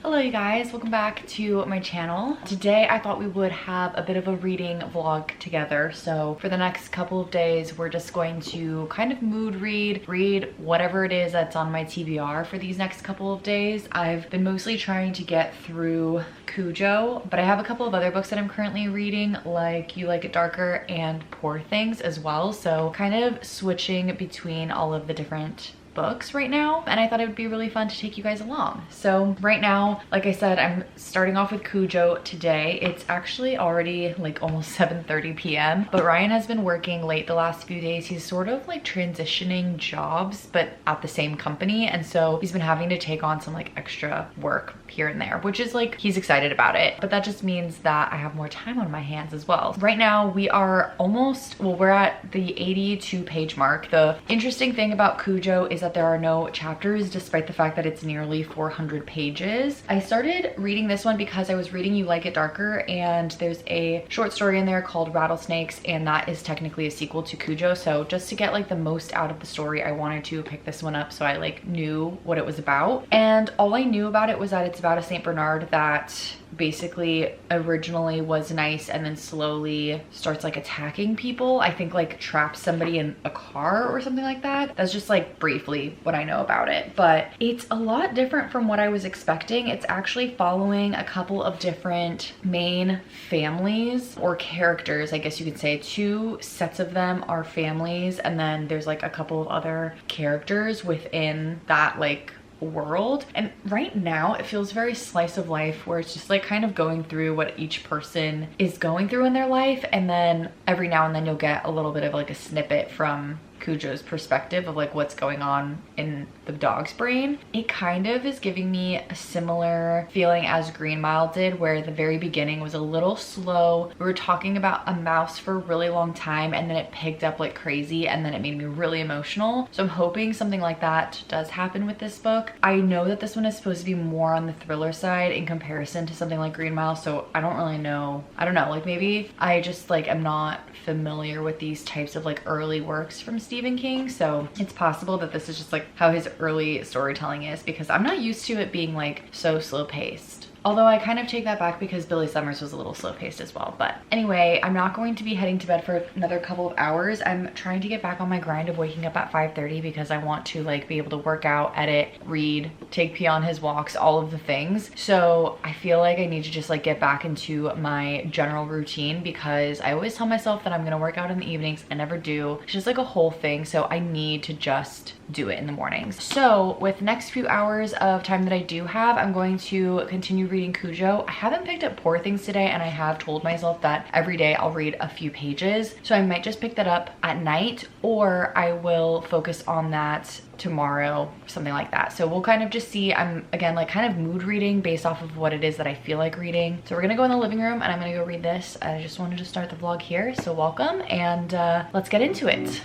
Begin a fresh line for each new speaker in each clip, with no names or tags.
Hello you guys, welcome back to my channel. Today I thought we would have a bit of a reading vlog together. So for the next couple of days, we're just going to kind of mood read whatever it is that's on my TBR for these next couple of days. I've been mostly trying to get through Cujo, but I have a couple of other books that I'm currently reading, like You Like It Darker and Poor Things as well. So kind of switching between all of the different books right now, and I thought it would be really fun to take you guys along. So right now, like I said, I'm starting off with Cujo today. It's actually already like almost 7:30 p.m. but Ryan has been working late the last few days. He's sort of like transitioning jobs but at the same company, and so he's been having to take on some like extra work here and there, which is like, he's excited about it, but that just means that I have more time on my hands as well. Right now we are almost, well, we're at the 82 page mark. The interesting thing about Cujo is that there are no chapters, despite the fact that it's nearly 400 pages. I started reading this one because I was reading You Like It Darker, and there's a short story in there called Rattlesnakes, and that is technically a sequel to Cujo. So just to get like the most out of the story, I wanted to pick this one up so I like knew what it was about. And all I knew about it was that it's about a Saint Bernard that basically originally was nice and then slowly starts like attacking people. I think like traps somebody in a car or something like that. That's just like briefly what I know about it, but it's a lot different from what I was expecting. It's actually following a couple of different main families or characters, I guess you could say. Two sets of them are families, and then there's like a couple of other characters within that like world. And right now it feels very slice of life, where it's just like kind of going through what each person is going through in their life, and then every now and then you'll get a little bit of like a snippet from Cujo's perspective of like what's going on in the dog's brain. It kind of is giving me a similar feeling as Green Mile did, where the very beginning was a little slow. We were talking about a mouse for a really long time, and then it picked up like crazy, and then it made me really emotional. So I'm hoping something like that does happen with this book. I know that this one is supposed to be more on the thriller side in comparison to something like Green Mile, so I don't really know. I don't know, like maybe I just like am not familiar with these types of like early works from Stephen King, so it's possible that this is just like how his early storytelling is, because I'm not used to it being like so slow paced. Although I kind of take that back because Billy Summers was a little slow paced as well. But anyway, I'm not going to be heading to bed for another couple of hours. I'm trying to get back on my grind of waking up at 5:30 because I want to like be able to work out, edit, read, take P on his walks, all of the things. So I feel like I need to just like get back into my general routine, because I always tell myself that I'm gonna work out in the evenings. I never do. It's just like a whole thing. So I need to just do it in the mornings. So with the next few hours of time that I do have, I'm going to continue reading Cujo. I haven't picked up Poor Things today, and I have told myself that every day I'll read a few pages. So I might just pick that up at night, or I will focus on that tomorrow, something like that. So we'll kind of just see. I'm again like kind of mood reading based off of what it is that I feel like reading. So we're gonna go in the living room and I'm gonna go read this. I just wanted to start the vlog here, so welcome, and let's get into it.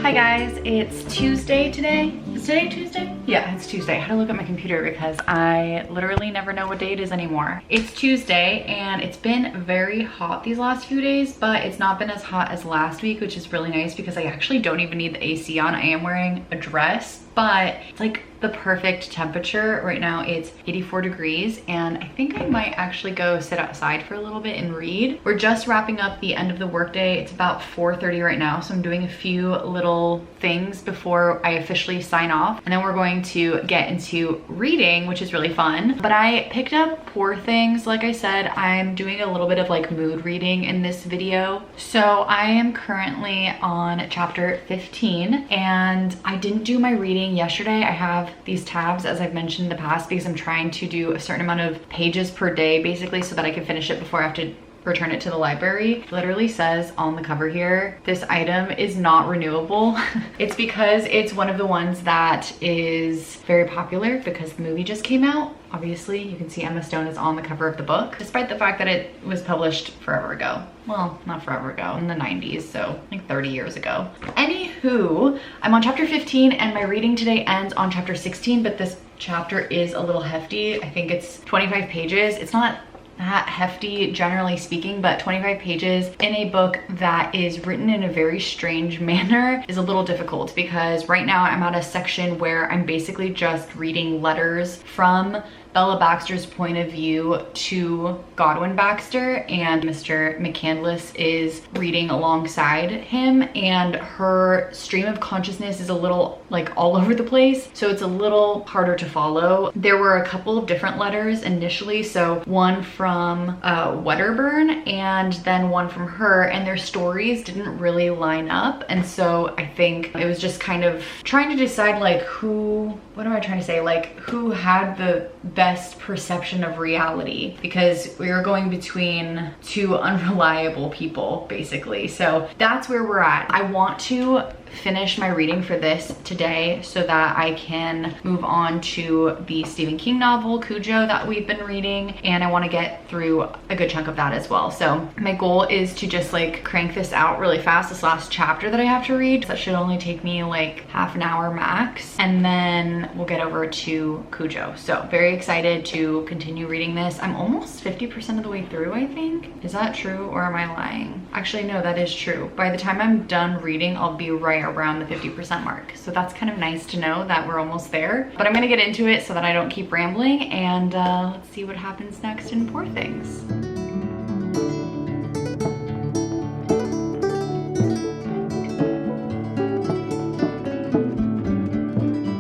Hi guys, it's Tuesday today. Is today Tuesday? Yeah, it's Tuesday. I had to look at my computer because I literally never know what day it is anymore. It's Tuesday, and it's been very hot these last few days, but it's not been as hot as last week, which is really nice because I actually don't even need the AC on. I am wearing a dress, but it's like the perfect temperature. Right now it's 84 degrees, and I think I might actually go sit outside for a little bit and read. We're just wrapping up the end of the workday. It's about 4:30 right now, so I'm doing a few little things before I officially sign off, and then we're going to get into reading, which is really fun. But I picked up Poor Things. Like I said, I'm doing a little bit of like mood reading in this video. So I am currently on chapter 15, and I didn't do my reading yesterday. I have these tabs, as I've mentioned in the past, because I'm trying to do a certain amount of pages per day basically, so that I can finish it before I have to return it to the library. It literally says on the cover here, this item is not renewable. It's because it's one of the ones that is very popular because the movie just came out. Obviously, you can see Emma Stone is on the cover of the book, despite the fact that it was published forever ago. Well, not forever ago, in the 90s, so like 30 years ago. Anywho, I'm on chapter 15 and my reading today ends on chapter 16, but this chapter is a little hefty. I think it's 25 pages. It's not that hefty generally speaking, but 25 pages in a book that is written in a very strange manner is a little difficult, because right now I'm at a section where I'm basically just reading letters from Bella Baxter's point of view to Godwin Baxter, and Mr. McCandless is reading alongside him, and her stream of consciousness is a little like all over the place, so it's a little harder to follow. There were a couple of different letters initially, so one from Wedderburn and then one from her, and their stories didn't really line up, and so I think it was just kind of trying to decide like who had the best perception of reality, because we were going between two unreliable people basically. So that's where we're at. I want to finish my reading for this today so that I can move on to the Stephen King novel Cujo that we've been reading, and I want to get through a good chunk of that as well. So my goal is to just like crank this out really fast, this last chapter that I have to read. That should only take me like half an hour max, and then we'll get over to Cujo. So very excited to continue reading this. I'm almost 50% of the way through, I think. Is that true or am I lying? Actually, no, that is true. By the time I'm done reading, I'll be right around the 50% mark. So that's kind of nice to know that we're almost there. But I'm gonna get into it so that I don't keep rambling, and let's see what happens next in Poor Things.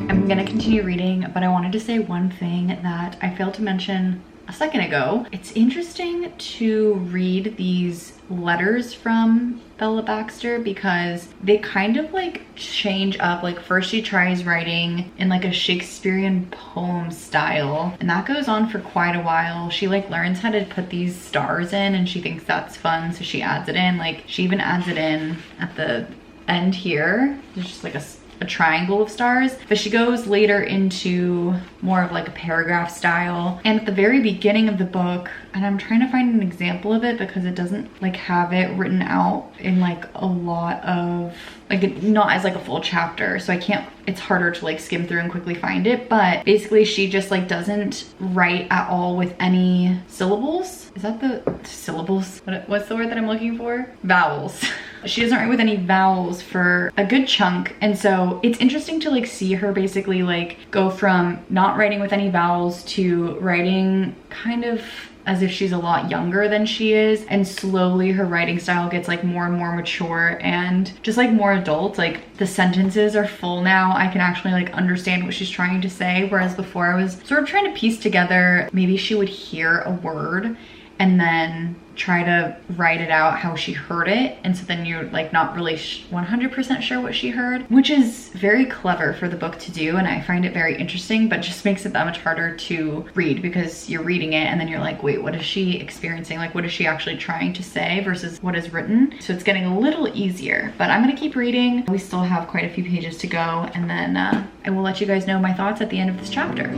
I'm gonna continue reading, but I wanted to say one thing that I failed to mention a second ago. It's interesting to read these letters from Bella Baxter because they kind of like change up. Like first she tries writing in like a Shakespearean poem style, and that goes on for quite a while. She like learns how to put these stars in and she thinks that's fun, so she adds it in. Like she even adds it in at the end here. There's just like a triangle of stars, but she goes later into more of like a paragraph style. And at the very beginning of the book, and I'm trying to find an example of it because it doesn't like have it written out in like a lot of like, not as like a full chapter, so I can't, it's harder to like skim through and quickly find it. But basically she just like doesn't write at all with any syllables. Is that the syllables? What's the word that I'm looking for? Vowels. She doesn't write with any vowels for a good chunk, and so it's interesting to like see her basically like go from not writing with any vowels to writing kind of as if she's a lot younger than she is, and slowly her writing style gets like more and more mature and just like more adult. Like the sentences are full now. I can actually like understand what she's trying to say, whereas before I was sort of trying to piece together, maybe she would hear a word and then try to write it out how she heard it, and so then you're like not really 100% sure what she heard, which is very clever for the book to do, and I find it very interesting, but just makes it that much harder to read because you're reading it and then you're like, wait, what is she experiencing? Like what is she actually trying to say versus what is written? So it's getting a little easier, but I'm gonna keep reading. We still have quite a few pages to go, and then I will let you guys know my thoughts at the end of this chapter.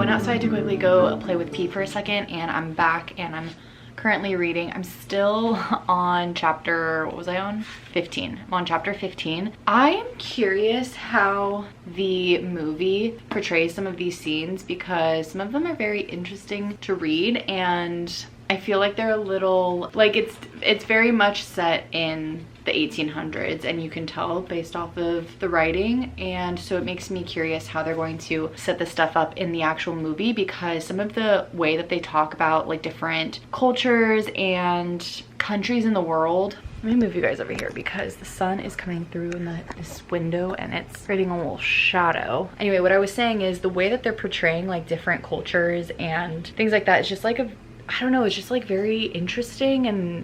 Outside to quickly go play with Pete for a second, and I'm back and I'm currently reading. I'm still on chapter, what was I on? 15. I'm on chapter 15. I am curious how the movie portrays some of these scenes because some of them are very interesting to read, and I feel like they're a little, like it's very much set in the 1800s, and you can tell based off of the writing, and so it makes me curious how they're going to set this stuff up in the actual movie, because some of the way that they talk about like different cultures and countries in the world. Let me move you guys over here because the sun is coming through in this window and it's creating a little shadow. Anyway, what I was saying is the way that they're portraying like different cultures and things like that is just like a I don't know, it's just like very interesting, and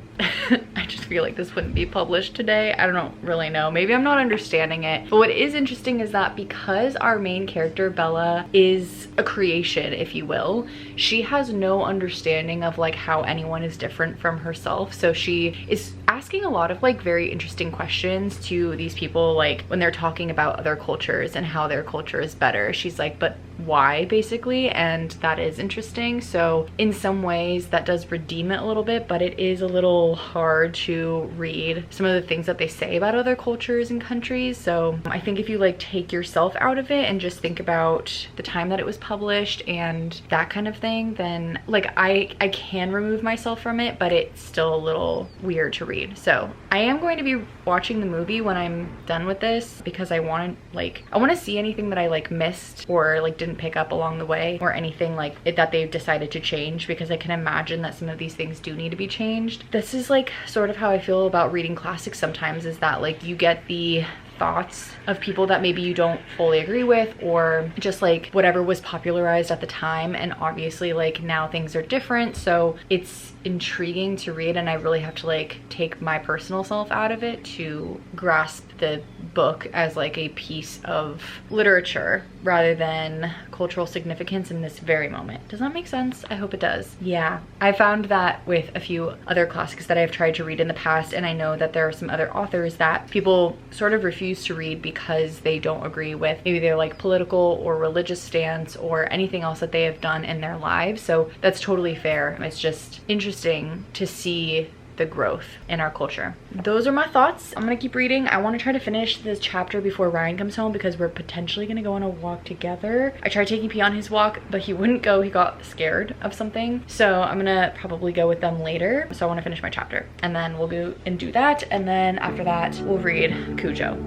I just feel like this wouldn't be published today. I don't really know, maybe I'm not understanding it. But what is interesting is that because our main character Bella is a creation, if you will, she has no understanding of like how anyone is different from herself. So she is asking a lot of like very interesting questions to these people, like when they're talking about other cultures and how their culture is better. She's like, but why, basically? And that is interesting. So in some ways that does redeem it a little bit, but it is a little hard to read some of the things that they say about other cultures and countries. So I think if you like take yourself out of it and just think about the time that it was published and that kind of thing, then like I can remove myself from it, but it's still a little weird to read. So I am going to be watching the movie when I'm done with this, because I want to see anything that I like missed or like didn't pick up along the way, or anything like it that they've decided to change, because I can imagine that some of these things do need to be changed. This is like sort of how I feel about reading classics sometimes, is that like you get the thoughts of people that maybe you don't fully agree with, or just like whatever was popularized at the time, and obviously like now things are different, so it's intriguing to read, and I really have to like take my personal self out of it to grasp the book as like a piece of literature rather than cultural significance in this very moment. Does that make sense? I hope it does. Yeah, I found that with a few other classics that I've tried to read in the past, and I know that there are some other authors that people sort of refuse to read because they don't agree with maybe their like political or religious stance or anything else that they have done in their lives. So that's totally fair. It's just interesting to see the growth in our culture. Those are my thoughts. I'm gonna keep reading. I want to try to finish this chapter before Ryan comes home, because we're potentially gonna go on a walk together. I tried taking P on his walk, but he wouldn't go. He got scared of something. So I'm gonna probably go with them later. So I want to finish my chapter, and then we'll go and do that. And then after that, we'll read Cujo.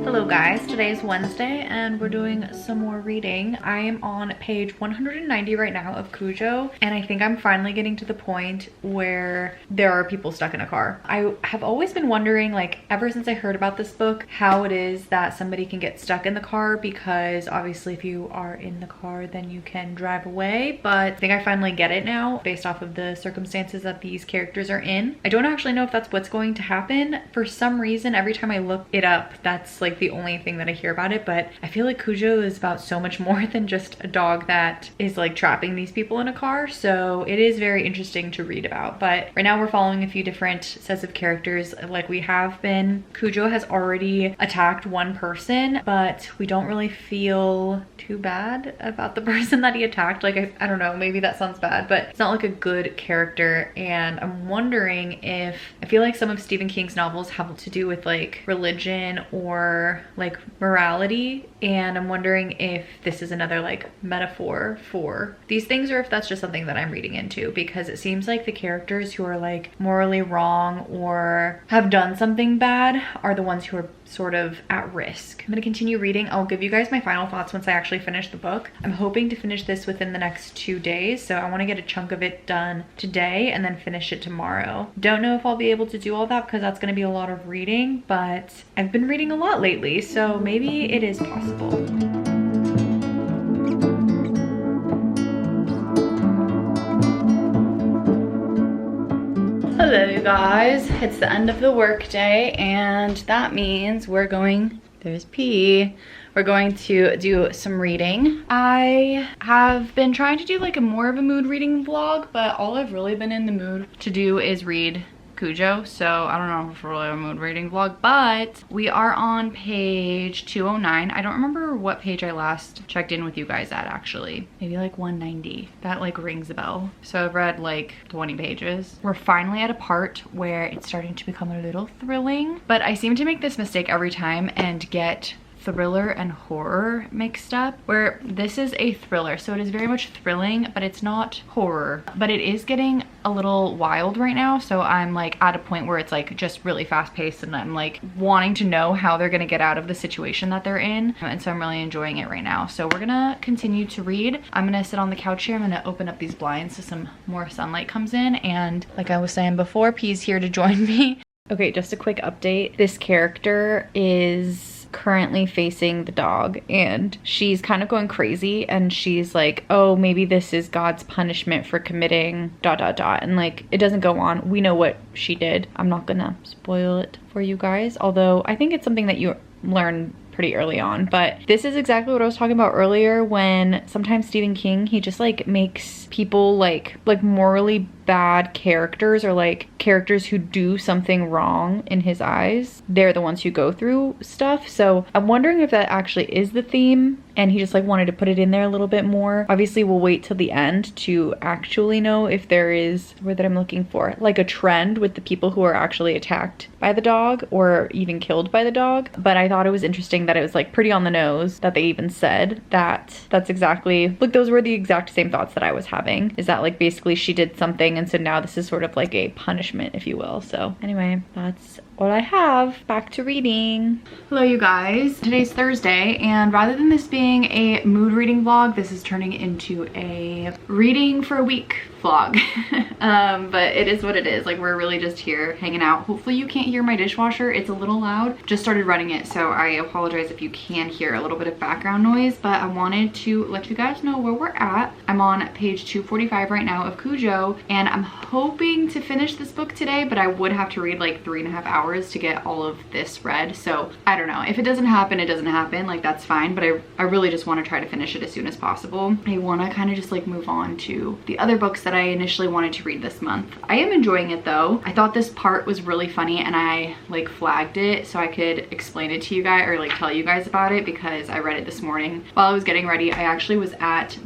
Hello guys, today is Wednesday and we're doing some more reading. I am on page 190 right now of Cujo, and I think I'm finally getting to the point where there are people stuck in a car. I have always been wondering, like ever since I heard about this book, how it is that somebody can get stuck in the car, because obviously if you are in the car then you can drive away, but I think I finally get it now based off of the circumstances that these characters are in. I don't actually know if that's what's going to happen. For some reason, every time I look it up, that's like the only thing that I hear about it, but I feel like Cujo is about so much more than just a dog that is like trapping these people in a car, so it is very interesting to read about. But right now we're following a few different sets of characters like we have been. Cujo has already attacked one person, but we don't really feel too bad about the person that he attacked. Like I don't know, maybe that sounds bad, but it's not like a good character, and I'm wondering if, I feel like some of Stephen King's novels have to do with like religion or like morality, and I'm wondering if this is another like metaphor for these things, or if that's just something that I'm reading into, because it seems like the characters who are like morally wrong or have done something bad are the ones who are sort of at risk. I'm gonna continue reading. I'll give you guys my final thoughts once I actually finish the book. I'm hoping to finish this within the next 2 days, so I want to get a chunk of it done today and then finish it tomorrow. Don't know if I'll be able to do all that because that's going to be a lot of reading, but I've been reading a lot lately, so maybe it is possible. Hello you guys, it's the end of the work day, and that means we're going, there's P, we're going to do some reading. I have been trying to do like a more of a mood reading vlog, but all I've really been in the mood to do is read Cujo, so I don't know if it's really a mood reading vlog, but we are on page 209. I don't remember what page I last checked in with you guys at, actually. Maybe like 190. That like rings a bell. So I've read like 20 pages. We're finally at a part where it's starting to become a little thrilling, but I seem to make this mistake every time and get thriller and horror mixed up, where this is a thriller, so it is very much thrilling, but it's not horror. But it is getting a little wild right now, so I'm like at a point where it's like just really fast paced, and I'm like wanting to know how they're gonna get out of the situation that they're in, and so I'm really enjoying it right now. So we're gonna continue to read. I'm gonna sit on the couch here. I'm gonna open up these blinds so some more sunlight comes in, and like I was saying before, P's here to join me. Okay, just a quick update. This character is currently facing the dog, and she's kind of going crazy, and she's like, oh, maybe this is God's punishment for committing ... and like it doesn't go on. We know what she did. I'm not gonna spoil it for you guys, although I think it's something that you learn pretty early on. But this is exactly what I was talking about earlier, when sometimes Stephen King, he just like makes people like morally bad characters, or like characters who do something wrong in his eyes, they're the ones who go through stuff. So I'm wondering if that actually is the theme, and he just like wanted to put it in there a little bit more. Obviously we'll wait till the end to actually know if there is, what that I'm looking for, like a trend with the people who are actually attacked by the dog or even killed by the dog. But I thought it was interesting that it was like pretty on the nose that they even said that that's exactly, like those were the exact same thoughts that I was having, is that like basically she did something, and so now this is sort of like a punishment, if you will. So anyway, that's what I have. Back to reading. Hello you guys. Today's Thursday, and rather than this being a mood reading vlog, this is turning into a reading for a week vlog. But it is what it is. Like, we're really just here hanging out. Hopefully you can't hear my dishwasher. It's a little loud. Just started running it, so I apologize if you can hear a little bit of background noise, but I wanted to let you guys know where we're at. I'm on page 245 right now of Cujo, and I'm hoping to finish this book today, but I would have to read like 3.5 hours to get all of this read. So I don't know. If it doesn't happen, it doesn't happen. Like, that's fine, but I really just want to try to finish it as soon as possible. I want to kind of just like move on to the other books that I initially wanted to read this month. I am enjoying it though. I thought this part was really funny, and I like flagged it so I could explain it to you guys, or like tell you guys about it, because I read it this morning while I was getting ready. I actually was at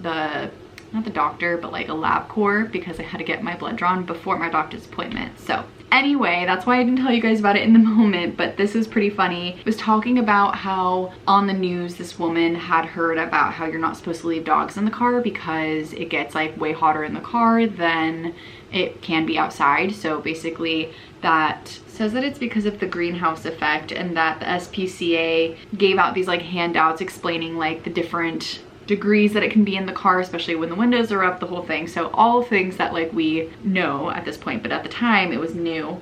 not the doctor, but like a LabCorp, because I had to get my blood drawn before my doctor's appointment. So anyway, that's why I didn't tell you guys about it in the moment, but this is pretty funny. It was talking about how on the news this woman had heard about how you're not supposed to leave dogs in the car because it gets like way hotter in the car than it can be outside. So basically that says that it's because of the greenhouse effect, and that the SPCA gave out these like handouts explaining like the different degrees that it can be in the car, especially when the windows are up, the whole thing. So all things that like we know at this point, but at the time it was new.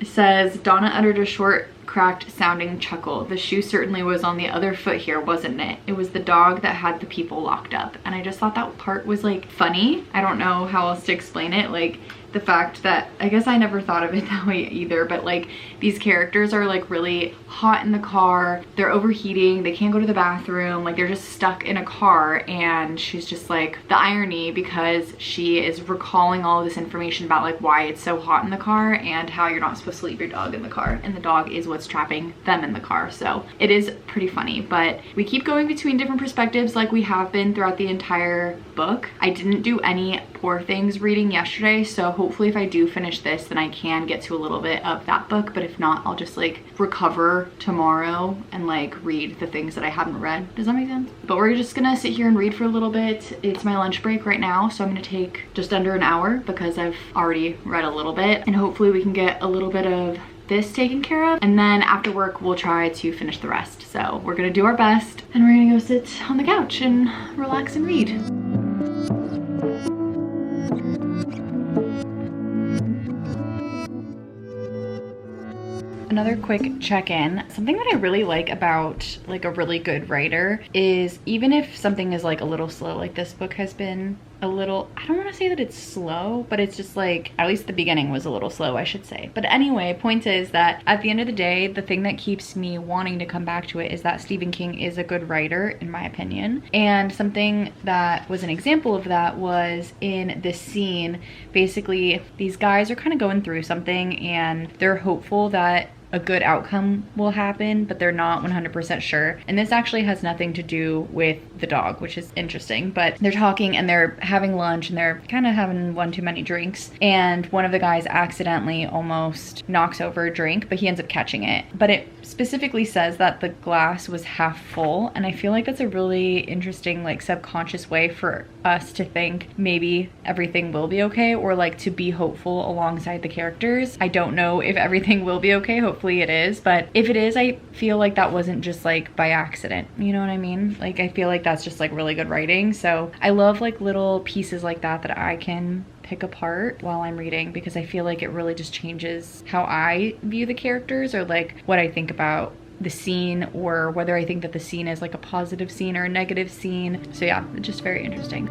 It says, Donna uttered a short, cracked sounding chuckle. The shoe certainly was on the other foot here, wasn't it? It was the dog that had the people locked up. And I just thought that part was like funny. I don't know how else to explain it. Like, the fact that, I guess I never thought of it that way either, but like these characters are like really hot in the car, they're overheating, they can't go to the bathroom, like they're just stuck in a car, and she's just like, the irony, because she is recalling all of this information about like why it's so hot in the car and how you're not supposed to leave your dog in the car, and the dog is what's trapping them in the car. So it is pretty funny, but we keep going between different perspectives like we have been throughout the entire book. I didn't do any Poor Things reading yesterday, so hopefully if I do finish this, then I can get to a little bit of that book, but if not, I'll just like recover tomorrow and like read the things that I haven't read. Does that make sense? But we're just gonna sit here and read for a little bit. It's my lunch break right now, so I'm gonna take just under an hour because I've already read a little bit, and hopefully we can get a little bit of this taken care of, and then after work we'll try to finish the rest. So we're gonna do our best, and we're gonna go sit on the couch and relax and read. Another quick check-in. Something that I really like about like a really good writer is, even if something is like a little slow, like this book has been a little, I don't want to say that it's slow, but it's just like, at least the beginning was a little slow, I should say. But anyway, point is that at the end of the day, the thing that keeps me wanting to come back to it is that Stephen King is a good writer, in my opinion. And something that was an example of that was in this scene. Basically, these guys are kind of going through something, and they're hopeful that a good outcome will happen, but they're not 100% sure. And this actually has nothing to do with the dog, which is interesting, but they're talking and they're having lunch and they're kind of having one too many drinks, and one of the guys accidentally almost knocks over a drink, but he ends up catching it. But it specifically says that the glass was half full, and I feel like that's a really interesting like subconscious way for us to think maybe everything will be okay, or like to be hopeful alongside the characters. I don't know if everything will be okay. Hopefully it is, but if it is, I feel like that wasn't just like by accident, you know what I mean? Like, I feel like that's just like really good writing. So I love like little pieces like that I can pick apart while I'm reading, because I feel like it really just changes how I view the characters, or like what I think about the scene or whether I think that the scene is like a positive scene or a negative scene. So yeah, it's just very interesting.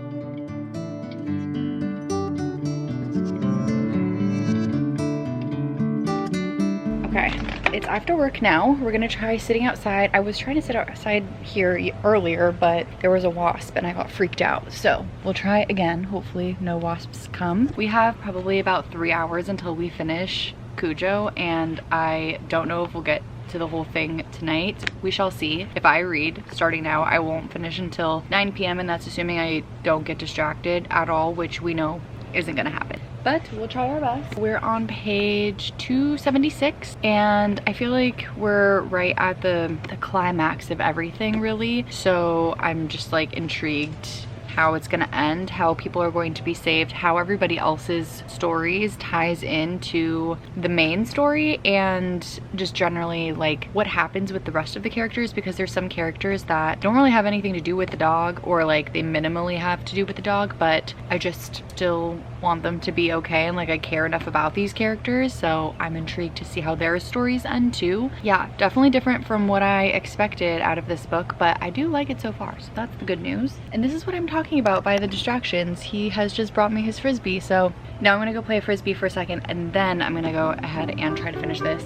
Okay, it's after work now. We're gonna try sitting outside. I was trying to sit outside here earlier, but there was a wasp and I got freaked out. So we'll try again. Hopefully no wasps come. We have probably about 3 hours until we finish Cujo, and I don't know if we'll get to the whole thing tonight. We shall see. If I read starting now, I won't finish until 9 p.m. and that's assuming I don't get distracted at all, which we know isn't gonna happen. But we'll try our best. We're on page 276 and I feel like we're right at the climax of everything really. So I'm just like intrigued how it's gonna end, how people are going to be saved, how everybody else's stories ties into the main story, and just generally like what happens with the rest of the characters, because there's some characters that don't really have anything to do with the dog, or like they minimally have to do with the dog, but I just still want them to be okay, and like I care enough about these characters, so I'm intrigued to see how their stories end too. Yeah, definitely different from what I expected out of this book, but I do like it so far, so that's the good news. And this is what I'm talking about by the distractions. He has just brought me his frisbee, so now I'm gonna go play frisbee for a second and then I'm gonna go ahead and try to finish this.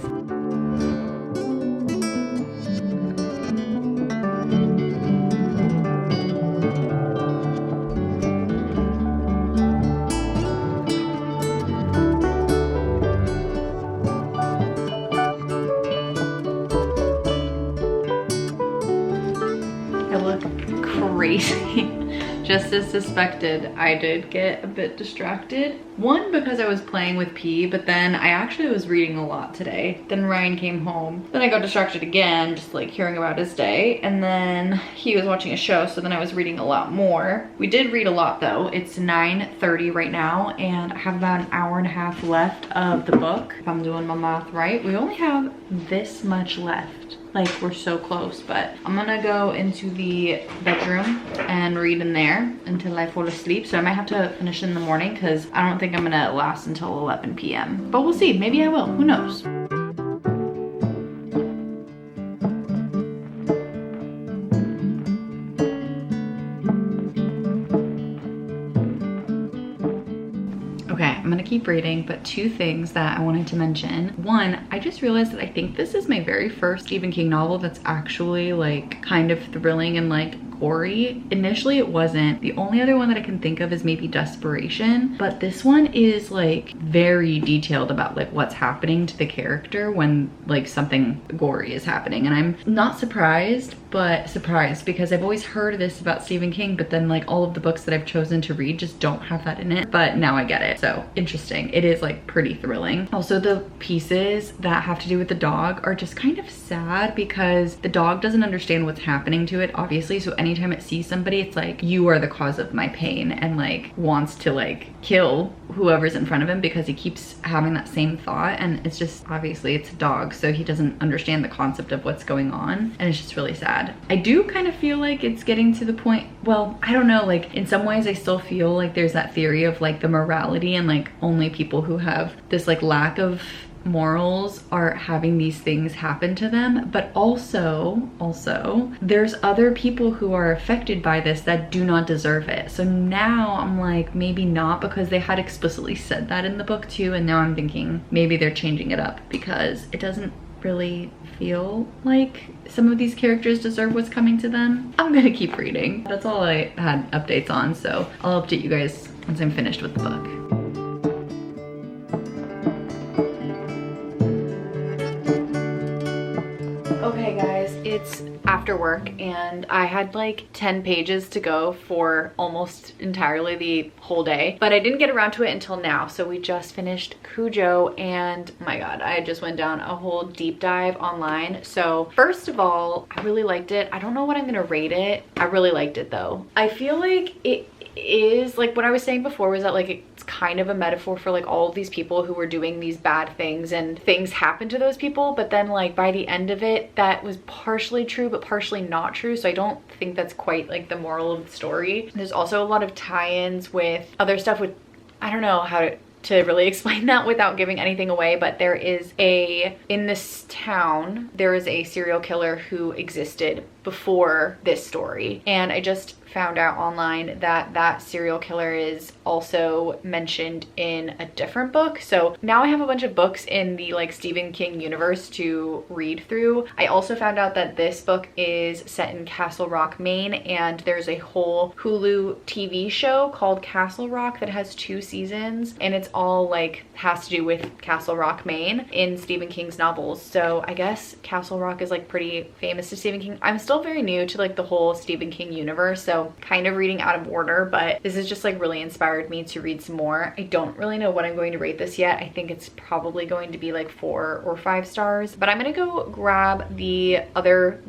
I look crazy. Just as suspected, I did get a bit distracted. One, because I was playing with P, but then I actually was reading a lot today. Then Ryan came home. Then I got distracted again, just like hearing about his day. And then he was watching a show, so then I was reading a lot more. We did read a lot though. It's 9:30 right now, and I have about an hour and a half left of the book. If I'm doing my math right, we only have this much left. Like, we're so close, but I'm gonna go into the bedroom and read in there until I fall asleep. So I might have to finish in the morning because I don't think I'm gonna last until 11 p.m. But we'll see, maybe I will, who knows? Okay, I'm gonna keep reading, but two things that I wanted to mention. One, I just realized that I think this is my very first Stephen King novel that's actually like kind of thrilling and like gory. Initially it wasn't. The only other one that I can think of is maybe Desperation, but this one is like very detailed about like what's happening to the character when like something gory is happening. And I'm not surprised, but surprised, because I've always heard this about Stephen King, but then like all of the books that I've chosen to read just don't have that in it. But now I get it. So interesting. It is like pretty thrilling. Also, the pieces that have to do with the dog are just kind of sad because the dog doesn't understand what's happening to it, obviously. So anytime it sees somebody, it's like, you are the cause of my pain, and like wants to like kill whoever's in front of him because he keeps having that same thought. And it's just, obviously it's a dog, so he doesn't understand the concept of what's going on, and it's just really sad. I do kind of feel like it's getting to the point, well, I don't know, like in some ways I still feel like there's that theory of like the morality, and like only people who have this like lack of morals are having these things happen to them. But also there's other people who are affected by this that do not deserve it. So now I'm like, maybe not, because they had explicitly said that in the book too, and now I'm thinking maybe they're changing it up because it doesn't really feel like some of these characters deserve what's coming to them. I'm gonna keep reading. That's all I had updates on, so I'll update you guys once I'm finished with the book. Okay guys, it's after work and I had like 10 pages to go for almost entirely the whole day, but I didn't get around to it until now. So we just finished Cujo, and oh my god, I just went down a whole deep dive online. So first of all, I really liked it. I don't know what I'm gonna rate it. I really liked it though. I feel like it is like what I was saying before, was that like it's kind of a metaphor for like all of these people who were doing these bad things, and things happen to those people, but then like by the end of it that was partially true but partially not true. So I don't think that's quite like the moral of the story. There's also a lot of tie-ins with other stuff with, I don't know how to to really explain that without giving anything away, but there is in this town, there is a serial killer who existed before this story. And I just found out online that that serial killer is also mentioned in a different book. So now I have a bunch of books in the like Stephen King universe to read through. I also found out that this book is set in Castle Rock, Maine, and there's a whole Hulu TV show called Castle Rock that has 2 seasons, and it's all like has to do with Castle Rock, Maine in Stephen King's novels. So I guess Castle Rock is like pretty famous to Stephen King. I'm still very new to like the whole Stephen King universe, so kind of reading out of order, but this has just like really inspired me to read some more. I don't really know what I'm going to rate this yet. I think it's probably going to be like 4 or 5 stars, but I'm gonna go grab the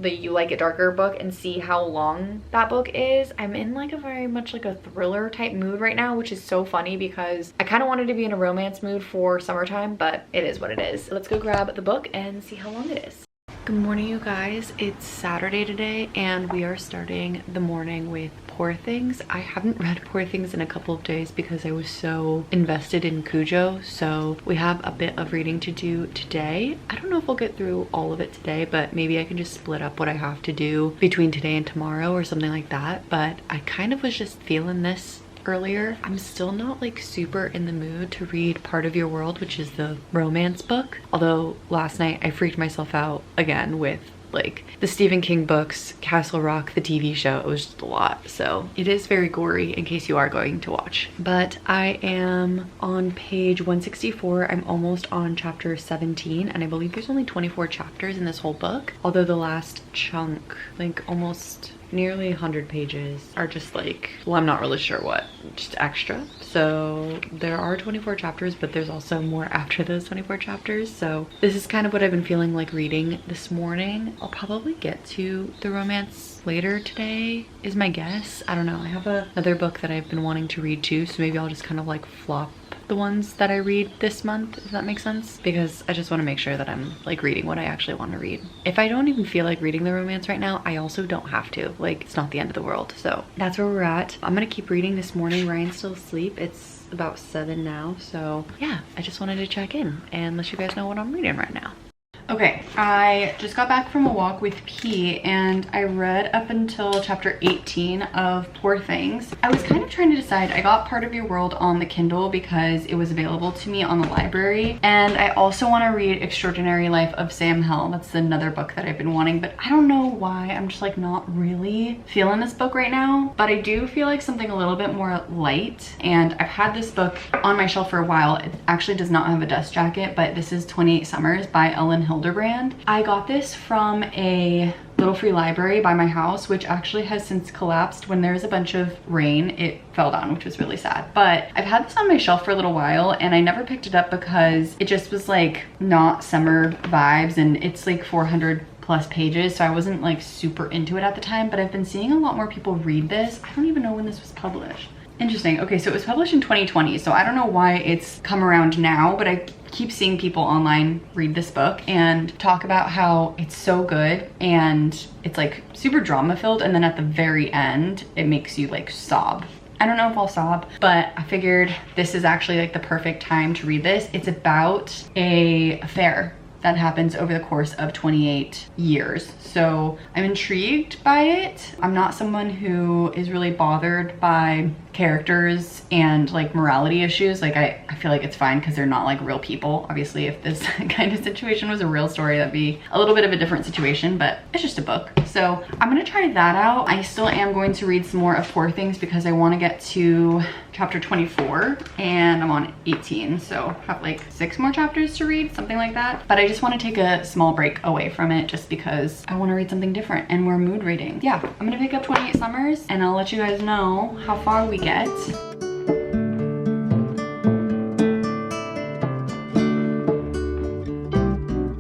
You Like It Darker book and see how long that book is. I'm in like a very much like a thriller type mood right now, which is so funny because I kind of wanted to be in a romance mood for summertime, but it is what it is. Let's go grab the book and see how long it is. Good morning, you guys. It's Saturday today and we are starting the morning with Poor Things. I haven't read Poor Things in a couple of days because I was so invested in Cujo, so we have a bit of reading to do today. I don't know if I'll get through all of it today, but maybe I can just split up what I have to do between today and tomorrow or something like that. But I kind of was just feeling this earlier. I'm still not like super in the mood to read Part of Your World, which is the romance book. Although last night I freaked myself out again with like the Stephen King books, Castle Rock, the TV show. It was just a lot. So it is very gory in case you are going to watch. But I am on page 164. I'm almost on chapter 17 and I believe there's only 24 chapters in this whole book. Although the last chunk, like almost nearly 100 pages are just like, well, I'm not really sure what, just extra. So there are 24 chapters, but there's also more after those 24 chapters. So this is kind of what I've been feeling like reading this morning. I'll probably get to the romance later today is my guess. I don't know. I have another book that I've been wanting to read too, so maybe I'll just kind of like flop the ones that I read this month, if that makes sense, because I just want to make sure that I'm like reading what I actually want to read. If I don't even feel like reading the romance right now, I also don't have to. Like, it's not the end of the world. So that's where we're at. I'm gonna keep reading this morning. Ryan's still asleep. It's about 7 now, so yeah, I just wanted to check in and let you guys know what I'm reading right now. Okay, I just got back from a walk with P and I read up until chapter 18 of Poor Things. I was kind of trying to decide. I got Part of Your World on the Kindle because it was available to me on the library, and I also want to read Extraordinary Life of Sam Hell. That's another book that I've been wanting, but I don't know why. I'm just like not really feeling this book right now, but I do feel like something a little bit more light, and I've had this book on my shelf for a while. It actually does not have a dust jacket, but this is 28 Summers by Ellen Hilderbrand. I got this from a little free library by my house, which actually has since collapsed. When there's a bunch of rain, it fell down, which was really sad. But I've had this on my shelf for a little while and I never picked it up because it just was like not summer vibes, and it's like 400 plus pages, so I wasn't like super into it at the time. But I've been seeing a lot more people read this. I don't even know when this was published. Interesting. Okay, so it was published in 2020, so I don't know why it's come around now, but I keep seeing people online read this book and talk about how it's so good and it's like super drama filled, and then at the very end it makes you like sob. I don't know if I'll sob, but I figured this is actually like the perfect time to read this. It's about a affair that happens over the course of 28 years. So I'm intrigued by it. I'm not someone who is really bothered by characters and like morality issues. Like I feel like it's fine because they're not like real people. Obviously, if this kind of situation was a real story, that'd be a little bit of a different situation, but it's just a book. So I'm gonna try that out. I still am going to read some more of Poor Things because I want to get to chapter 24 and I'm on 18, so I have like 6 more chapters to read, something like that. But I just want to take a small break away from it just because I want to read something different and we're mood reading. Yeah, I'm gonna pick up 28 Summers and I'll let you guys know how far we get.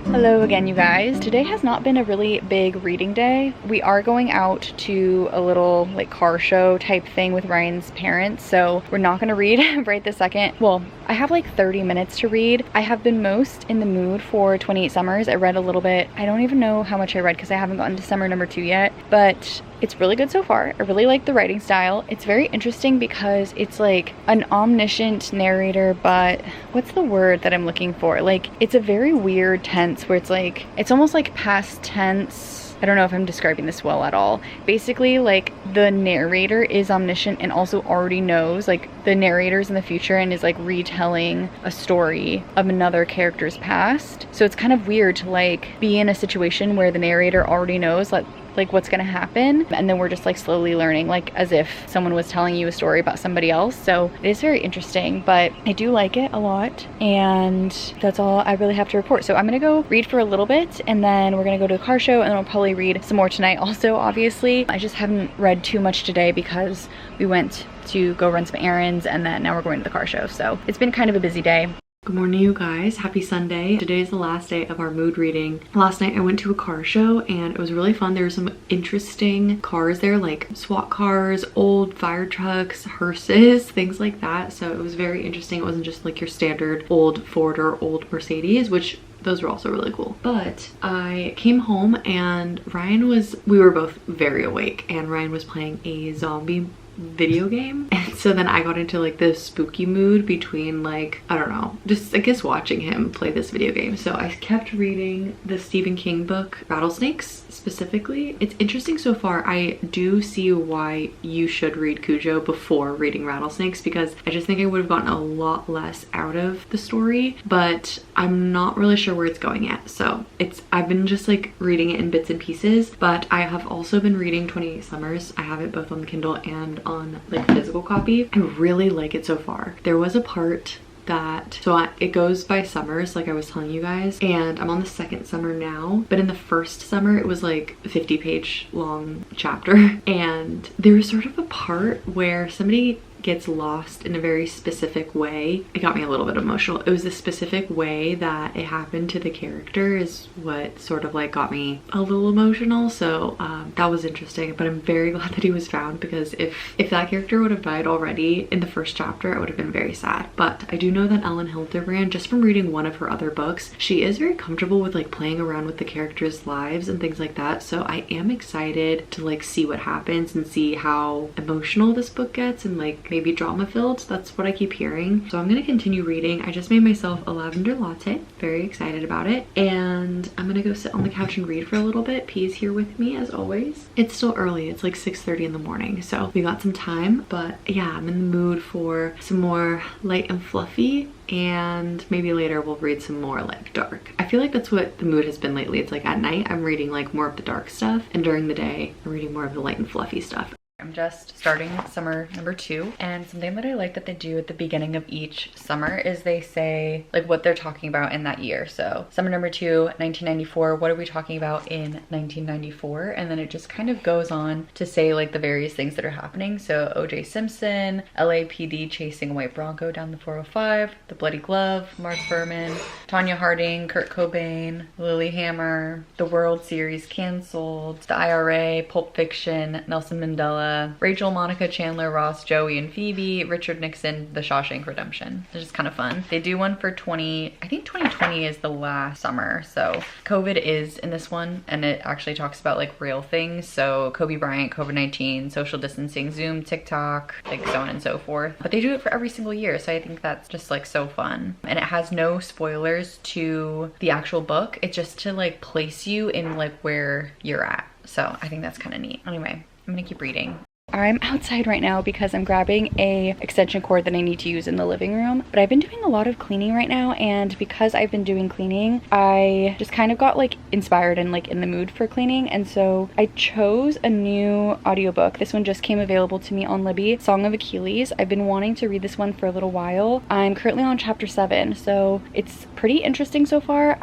Hello again, you guys. Today has not been a really big reading day. We are going out to a little like car show type thing with Ryan's parents, so we're not gonna read right this second. Well, I have like 30 minutes to read. I have been most in the mood for 28 Summers. I read a little bit. I don't even know how much I read because I haven't gotten to summer number 2 yet, but It's really good so far. I really like the writing style. It's very interesting because it's like an omniscient narrator, but what's the word that I'm looking for? Like, it's a very weird tense where it's like, it's almost like past tense. I don't know if I'm describing this well at all. Basically, like, the narrator is omniscient and also already knows, like, the narrator's in the future and is like retelling a story of another character's past. So it's kind of weird to like be in a situation where the narrator already knows like what's gonna happen, and then we're just like slowly learning, like as if someone was telling you a story about somebody else. So it is very interesting, but I do like it a lot, and that's all I really have to report. So I'm gonna go read for a little bit, and then we're gonna go to a car show, and then I'll probably read some more tonight also, obviously. I just haven't read too much today because we went to go run some errands, and then now we're going to the car show. So it's been kind of a busy day. Good morning, you guys. Happy Sunday. Today is the last day of our mood reading. Last night I went to a car show and it was really fun. There were some interesting cars there, like SWAT cars, old fire trucks, hearses, things like that. So it was very interesting. It wasn't just like your standard old Ford or old Mercedes, which those were also really cool. But I came home and we were both very awake, and Ryan was playing a zombie video game, and so then I got into like this spooky mood between like, I don't know, just I guess watching him play this video game. So I kept reading the Stephen King book Rattlesnakes specifically. It's interesting so far. I do see why you should read Cujo before reading Rattlesnakes, because I just think I would have gotten a lot less out of the story, but I'm not really sure where it's going yet. So I've been just like reading it in bits and pieces, but I have also been reading 28 Summers. I have it both on the Kindle and on like physical copy. I really like it so far. There was a part that, it goes by summers like I was telling you guys, and I'm on the second summer now, but in the first summer it was like a 50-page long chapter, and there was sort of a part where somebody gets lost in a very specific way. It got me a little bit emotional. It was the specific way that it happened to the character is what sort of like got me a little emotional. So that was interesting, but I'm very glad that he was found, because if that character would have died already in the first chapter, I would have been very sad. But I do know that Ellen Hildebrand, just from reading one of her other books, she is very comfortable with like playing around with the characters' lives and things like that. So I am excited to like see what happens and see how emotional this book gets, and like maybe drama filled. That's what I keep hearing. So I'm gonna continue reading. I just made myself a lavender latte. Very excited about it. And I'm gonna go sit on the couch and read for a little bit. P is here with me as always. It's still early. It's like 6:30 in the morning. So we got some time, but yeah, I'm in the mood for some more light and fluffy, and maybe later we'll read some more like dark. I feel like that's what the mood has been lately. It's like at night I'm reading like more of the dark stuff, and during the day I'm reading more of the light and fluffy stuff. I'm just starting summer number 2, and something that I like that they do at the beginning of each summer is they say like what they're talking about in that year. So summer number 2, 1994, what are we talking about in 1994? And then it just kind of goes on to say like the various things that are happening. So O.J. Simpson, LAPD chasing a white Bronco down the 405, the bloody glove, Mark Furman, Tanya Harding, Kurt Cobain, Lilyhammer, the World Series canceled, the IRA, Pulp Fiction, Nelson Mandela, Rachel, Monica, Chandler, Ross, Joey, and Phoebe, Richard Nixon, The Shawshank Redemption. It's just kind of fun. They do one for I think 2020 is the last summer. So COVID is in this one, and it actually talks about like real things. So Kobe Bryant, COVID-19, social distancing, Zoom, TikTok, like so on and so forth. But they do it for every single year. So I think that's just like so fun. And it has no spoilers to the actual book. It's just to like place you in like where you're at. So I think that's kind of neat. Anyway, I'm gonna keep reading. I'm outside right now because I'm grabbing a extension cord that I need to use in the living room, but I've been doing a lot of cleaning right now, and because I've been doing cleaning, I just kind of got like inspired and like in the mood for cleaning, and so I chose a new audiobook. This one just came available to me on Libby, Song of Achilles. I've been wanting to read this one for a little while. I'm currently on chapter 7, so it's pretty interesting so far.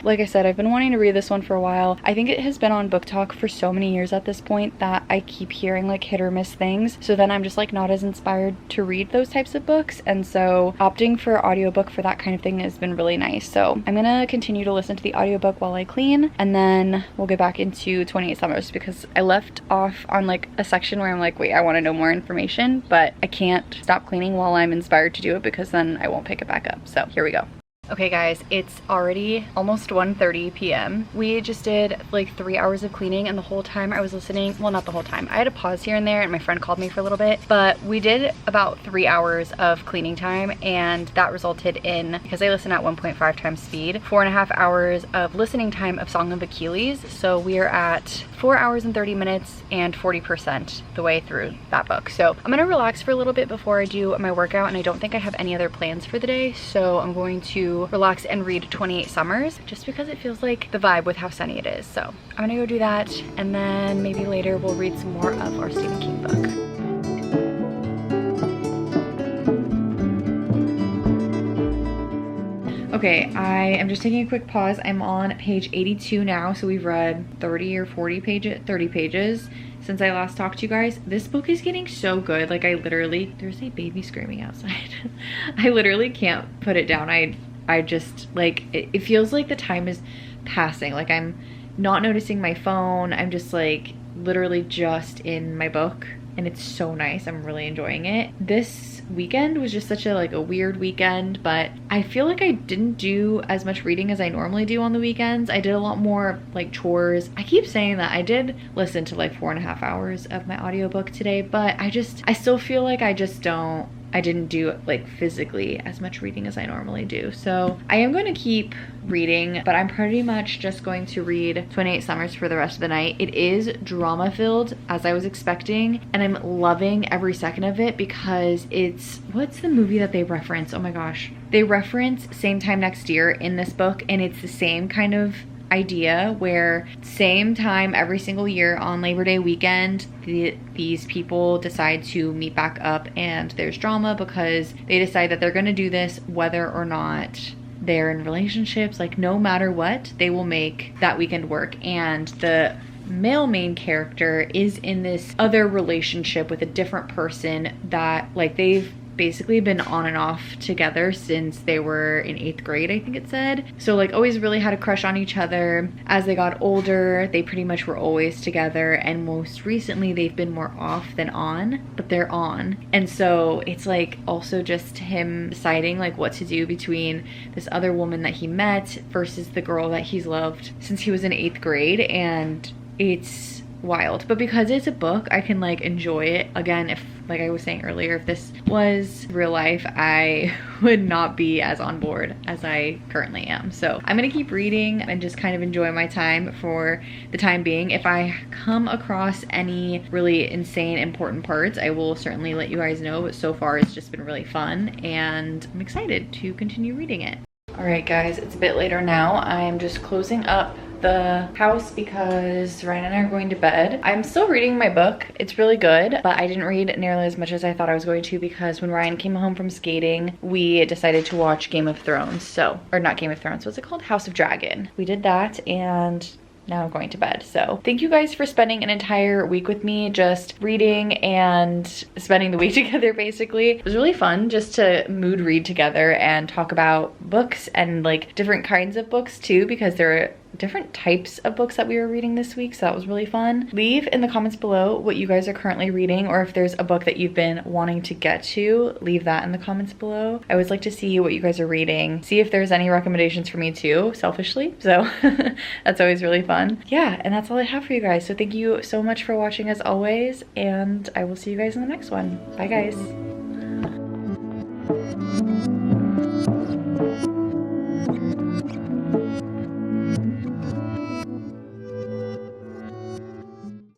Like I said, I've been wanting to read this one for a while. I think it has been on Book Talk for so many years at this point that I keep hearing like hit or miss things, so then I'm just like not as inspired to read those types of books, and so opting for audiobook for that kind of thing has been really nice. So I'm gonna continue to listen to the audiobook while I clean, and then we'll get back into 28 Summers, because I left off on like a section where I'm like, wait, I want to know more information, but I can't stop cleaning while I'm inspired to do it, because then I won't pick it back up. So here we go. Okay guys, it's already almost 1:30 p.m. We just did like 3 hours of cleaning, and the whole time I was listening, well, not the whole time, I had a pause here and there and my friend called me for a little bit, but we did about 3 hours of cleaning time, and that resulted in, because I listen at 1.5 times speed, 4.5 hours of listening time of Song of Achilles. So we are at 4 hours and 30 minutes and 40% the way through that book. So I'm gonna relax for a little bit before I do my workout, and I don't think I have any other plans for the day, so I'm going to relax and read 28 Summers just because it feels like the vibe with how sunny it is. So I'm gonna go do that, and then maybe later we'll read some more of our Stephen King book. Okay, I am just taking a quick pause. I'm on page 82 now, so we've read 30 or 40 pages, 30 pages since I last talked to you guys. This book is getting so good. Like, I literally, there's a baby screaming outside. I literally can't put it down. I just, like, it feels like the time is passing. Like, I'm not noticing my phone. I'm just like literally just in my book, and it's so nice. I'm really enjoying it. This weekend was just such a weird weekend, but I feel like I didn't do as much reading as I normally do on the weekends. I did a lot more like chores. I keep saying that. I did listen to like 4.5 hours of my audiobook today, but I still feel like I didn't do like physically as much reading as I normally do. So I am going to keep reading, but I'm pretty much just going to read 28 Summers for the rest of the night. It is drama filled, as I was expecting, and I'm loving every second of it because what's the movie that they reference? Oh my gosh. They reference Same Time Next Year in this book, and it's the same kind of idea where same time every single year on Labor Day weekend, these people decide to meet back up, and there's drama because they decide that they're going to do this whether or not they're in relationships. Like, no matter what, they will make that weekend work. And the male main character is in this other relationship with a different person that, like, they've basically been on and off together since they were in 8th grade, I think it said. So like always really had a crush on each other. As they got older, they pretty much were always together, and most recently they've been more off than on, but they're on. And so it's like also just him deciding like what to do between this other woman that he met versus the girl that he's loved since he was in 8th grade, and it's wild. But because it's a book, I can like enjoy it. Again, if, like I was saying earlier, if this was real life, I would not be as on board as I currently am. So I'm gonna keep reading and just kind of enjoy my time for the time being. If I come across any really insane important parts, I will certainly let you guys know, but so far it's just been really fun, and I'm excited to continue reading it. All right guys, it's a bit later now. I'm just closing up the house because Ryan and I are going to bed. I'm still reading my book. It's really good, but I didn't read nearly as much as I thought I was going to because when Ryan came home from skating, we decided to watch Game of Thrones. So, or not Game of Thrones, what's it called? House of Dragon. We did that, and now I'm going to bed. So thank you guys for spending an entire week with me just reading and spending the week together basically. It was really fun just to mood read together and talk about books and like different kinds of books too, because there are different types of books that we were reading this week, so that was really fun. Leave in the comments below what you guys are currently reading, or if there's a book that you've been wanting to get to, leave that in the comments below. I always like to see what you guys are reading, see if there's any recommendations for me too, selfishly, so that's always really fun. Yeah, and that's all I have for you guys, so thank you so much for watching as always, and I will see you guys in the next one. Bye guys.